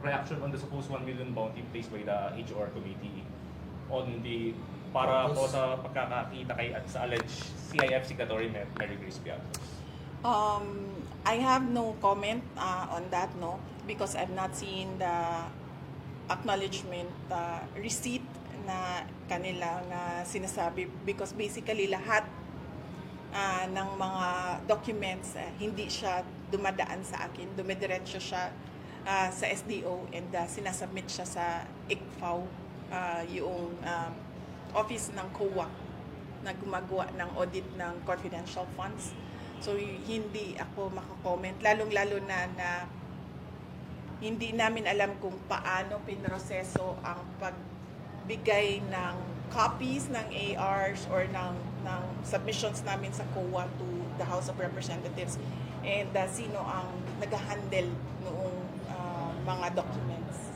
reaction on the supposed 1 million bounty placed by the HR committee on the para po sa pagkakakita kay at sa alleged CIF signatory Mary Grace Piatos? I have no comment on that, no, because I've not seen the acknowledgement receipt na kanilang sinasabi, because basically lahat ng mga documents hindi siya dumadaan sa akin, dumidiretso siya sa SDO and sinasubmit siya sa ICFAO, yung office ng COA na gumagawa ng audit ng confidential funds. So hindi ako makakomment, lalong-lalo na hindi namin alam kung paano pinroseso ang pagbigay ng copies ng ARs or ng submissions namin sa COA to the House of Representatives, and sino ang nag-handle noong mga documents.